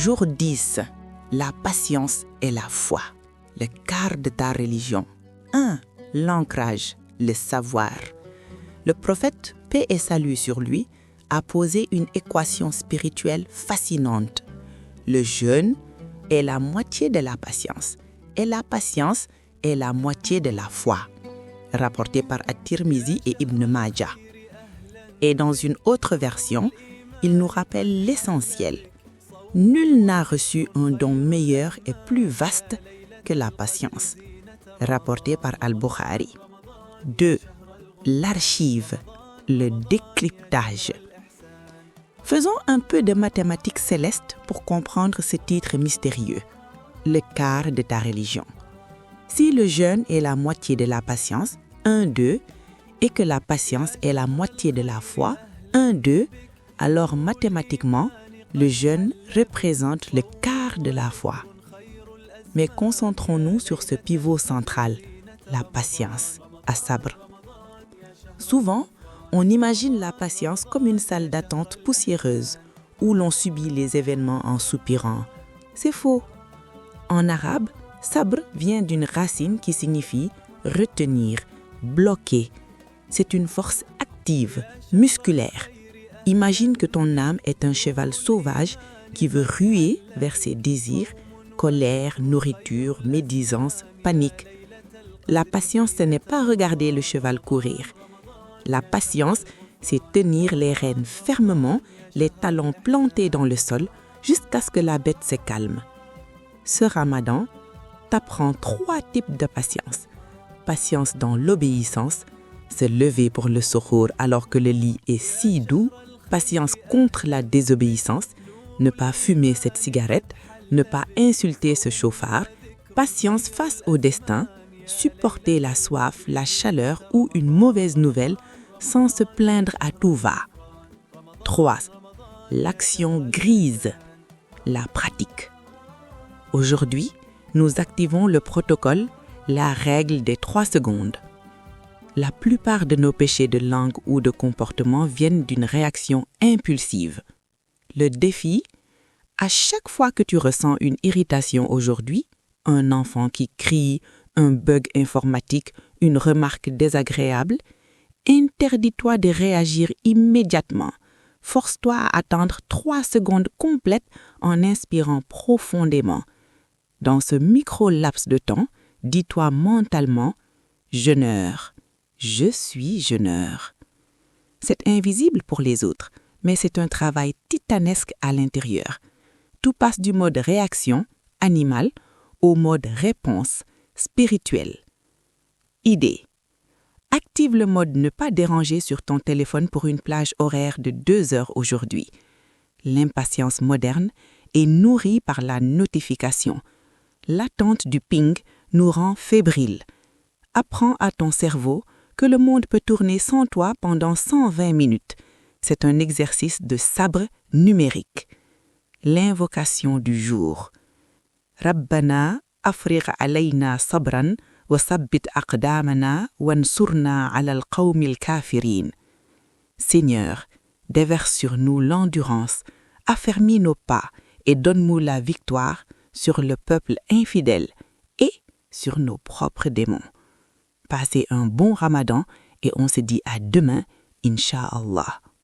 Jour 10. La patience et la foi. Le quart de ta religion. 1. L'ancrage, le savoir. Le prophète, paix et salut sur lui, a posé une équation spirituelle fascinante. Le jeûne est la moitié de la patience et la patience est la moitié de la foi. Rapporté par At-Tirmizi et Ibn Majah. Et dans une autre version, il nous rappelle l'essentiel. Nul n'a reçu un don meilleur et plus vaste que la patience. Rapporté par Al-Bukhari. 2. L'archive, le décryptage. Faisons un peu de mathématiques célestes pour comprendre ce titre mystérieux. Le quart de ta religion. Si le jeûne est la moitié de la patience, 1, 2, et que la patience est la moitié de la foi, 1, 2, alors mathématiquement, le jeûne représente le quart de la foi. Mais concentrons-nous sur ce pivot central, la patience, as-sabr. Souvent, on imagine la patience comme une salle d'attente poussiéreuse où l'on subit les événements en soupirant. C'est faux. En arabe, sabr vient d'une racine qui signifie retenir, bloquer. C'est une force active, musculaire. Imagine que ton âme est un cheval sauvage qui veut ruer vers ses désirs, colère, nourriture, médisance, panique. La patience, ce n'est pas regarder le cheval courir. La patience, c'est tenir les rênes fermement, les talons plantés dans le sol, jusqu'à ce que la bête se calme. Ce Ramadan t'apprend 3 types de patience. Patience dans l'obéissance, se lever pour le suhour alors que le lit est si doux. Patience contre la désobéissance, ne pas fumer cette cigarette, ne pas insulter ce chauffard. Patience face au destin, supporter la soif, la chaleur ou une mauvaise nouvelle sans se plaindre à tout va. 3. L'action grise, la pratique. Aujourd'hui, nous activons le protocole, la règle des 3 secondes. La plupart de nos péchés de langue ou de comportement viennent d'une réaction impulsive. Le défi, à chaque fois que tu ressens une irritation aujourd'hui, un enfant qui crie, un bug informatique, une remarque désagréable, interdis-toi de réagir immédiatement. Force-toi à attendre 3 secondes complètes en inspirant profondément. Dans ce micro-laps de temps, dis-toi mentalement « jeûneur ». Je suis jeûneur. C'est invisible pour les autres, mais c'est un travail titanesque à l'intérieur. Tout passe du mode réaction, animal, au mode réponse, spirituel. Idée. Active le mode ne pas déranger sur ton téléphone pour une plage horaire de 2 heures aujourd'hui. L'impatience moderne est nourrie par la notification. L'attente du ping nous rend fébriles. Apprends à ton cerveau que le monde peut tourner sans toi pendant 120 minutes. C'est un exercice de sabre numérique. L'invocation du jour. Rabbana afrigh alayna sabran wa sabbit aqdamana wansurna ala al-qawmi al-kafirin. Seigneur, déverse sur nous l'endurance, affermis nos pas et donne-nous la victoire sur le peuple infidèle et sur nos propres démons. Passez un bon Ramadan et on se dit à demain, Inch'Allah.